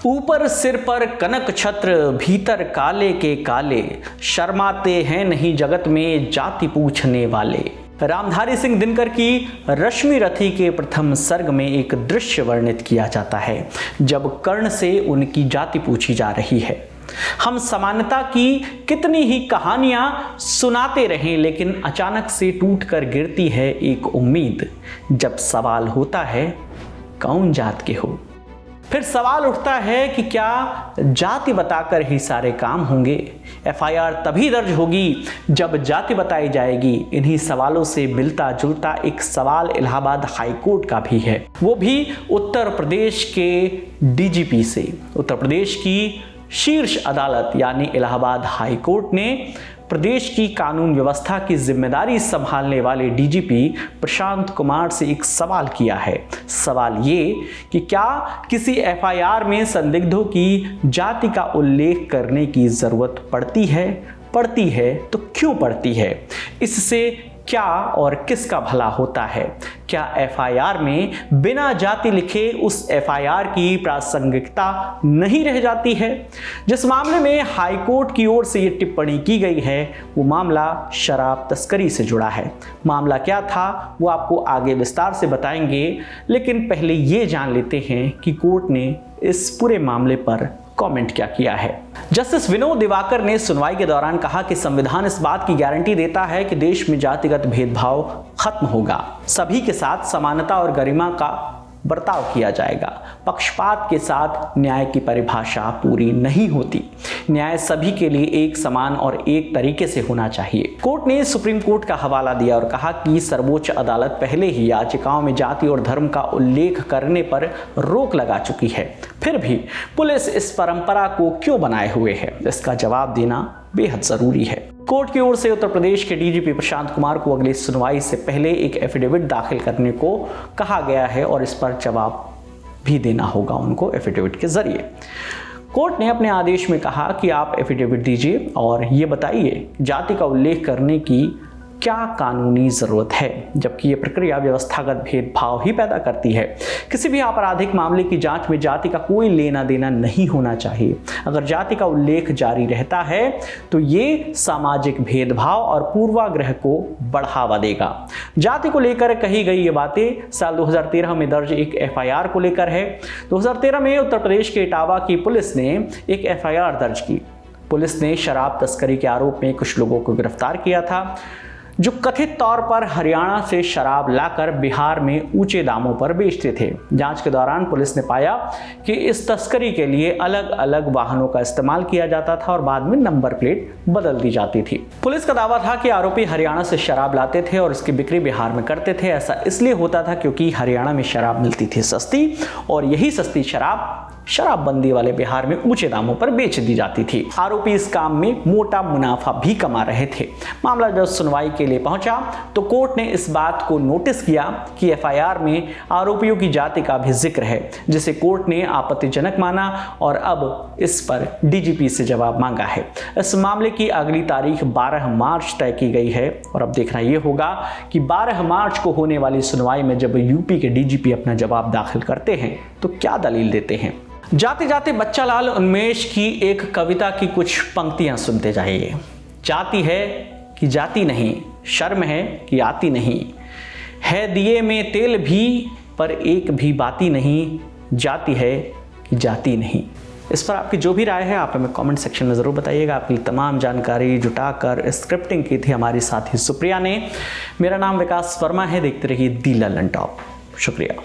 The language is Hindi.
ऊपर सिर पर कनक छत्र, भीतर काले के काले, शर्माते हैं नहीं जगत में जाति पूछने वाले। रामधारी सिंह दिनकर की रश्मि रथी के प्रथम सर्ग में एक दृश्य वर्णित किया जाता है जब कर्ण से उनकी जाति पूछी जा रही है। हम समानता की कितनी ही कहानियां सुनाते रहें, लेकिन अचानक से टूटकर गिरती है एक उम्मीद जब सवाल होता है कौन जात के हो। फिर सवाल उठता है कि क्या जाति बताकर ही सारे काम होंगे। एफआईआर तभी दर्ज होगी जब जाति बताई जाएगी। इन्हीं सवालों से मिलता जुलता एक सवाल इलाहाबाद हाई कोर्ट का भी है, वो भी उत्तर प्रदेश के डीजीपी से। उत्तर प्रदेश की शीर्ष अदालत यानी इलाहाबाद हाई कोर्ट ने प्रदेश की कानून व्यवस्था की जिम्मेदारी संभालने वाले डीजीपी प्रशांत कुमार से एक सवाल किया है। सवाल ये कि क्या किसी एफआईआर में संदिग्धों की जाति का उल्लेख करने की जरूरत पड़ती है तो क्यों पड़ती है, इससे क्या और किसका भला होता है। क्या एफआईआर में बिना जाति लिखे उस एफआईआर की प्रासंगिकता नहीं रह जाती है। जिस मामले में हाई कोर्ट की ओर से ये टिप्पणी की गई है वो मामला शराब तस्करी से जुड़ा है। मामला क्या था वो आपको आगे विस्तार से बताएंगे, लेकिन पहले ये जान लेते हैं कि कोर्ट ने इस पूरे मामले पर कमेंट क्या किया है। जस्टिस विनोद दिवाकर ने सुनवाई के दौरान कहा कि संविधान इस बात की गारंटी देता है कि देश में जातिगत भेदभाव खत्म होगा, सभी के साथ समानता और गरिमा का बर्ताव किया जाएगा। पक्षपात के साथ न्याय की परिभाषा पूरी नहीं होती। न्याय सभी के लिए एक समान और एक तरीके से होना चाहिए। कोर्ट ने सुप्रीम कोर्ट का हवाला दिया और कहा कि सर्वोच्च अदालत पहले ही याचिकाओं में जाति और धर्म का उल्लेख करने पर रोक लगा चुकी है, फिर भी पुलिस इस परंपरा को क्यों बनाए हुए है, इसका जवाब देना बेहद जरूरी है। कोर्ट की ओर से उत्तर प्रदेश के डीजीपी प्रशांत कुमार को अगली सुनवाई से पहले एक एफिडेविट दाखिल करने को कहा गया है और इस पर जवाब भी देना होगा उनको एफिडेविट के जरिए। कोर्ट ने अपने आदेश में कहा कि आप एफिडेविट दीजिए और ये बताइए जाति का उल्लेख करने की क्या कानूनी जरूरत है, जबकि ये प्रक्रिया व्यवस्थागत भेदभाव ही पैदा करती है। किसी भी आपराधिक मामले की जांच में जाति का कोई लेना देना नहीं होना चाहिए। अगर जाति का उल्लेख जारी रहता है तो ये सामाजिक भेदभाव और पूर्वाग्रह को बढ़ावा देगा। जाति को लेकर कही गई ये बातें साल 2013 में दर्ज एक एफआईआर को लेकर है। 2013 में उत्तर प्रदेश के इटावा की पुलिस ने एक एफआईआर दर्ज की। पुलिस ने शराब तस्करी के आरोप में कुछ लोगों को गिरफ्तार किया था जो कथित तौर पर हरियाणा से शराब लाकर बिहार में ऊंचे दामों पर बेचते थे। जांच के दौरान पुलिस ने पाया कि इस तस्करी के लिए अलग अलग वाहनों का इस्तेमाल किया जाता था और बाद में नंबर प्लेट बदल दी जाती थी। पुलिस का दावा था कि आरोपी हरियाणा से शराब लाते थे और इसकी बिक्री बिहार में करते थे। ऐसा इसलिए होता था क्योंकि हरियाणा में शराब मिलती थी सस्ती और यही सस्ती शराबबंदी वाले बिहार में ऊंचे दामों पर बेच दी जाती थी। आरोपी इस काम में मोटा मुनाफा भी कमा रहे थे। मामला जब सुनवाई के लिए पहुंचा तो कोर्ट ने इस बात को नोटिस किया कि एफआईआर में आरोपियों की जाति का भी जिक्र है, जिसे कोर्ट ने आपत्तिजनक माना और अब इस पर डीजीपी से जवाब मांगा है। इस मामले की अगली तारीख 12 मार्च तय की गई है और अब देखना यह होगा कि 12 मार्च को होने वाली सुनवाई में जब यूपी के डीजीपी अपना जवाब दाखिल करते हैं तो क्या दलील देते हैं। जाते जाते बच्चा लाल उन्मेष की एक कविता की कुछ पंक्तियां सुनते जाइए। जाति है कि जाति नहीं, शर्म है कि आती नहीं, है दिए में तेल भी पर एक भी बाती नहीं, जाति है कि जाति नहीं। इस पर आपकी जो भी राय है आप हमें कमेंट सेक्शन में ज़रूर बताइएगा। आपकी तमाम जानकारी जुटाकर स्क्रिप्टिंग की थी हमारी साथी सुप्रिया ने। मेरा नाम विकास वर्मा है, देखते रहिए दी ललन टॉप। शुक्रिया।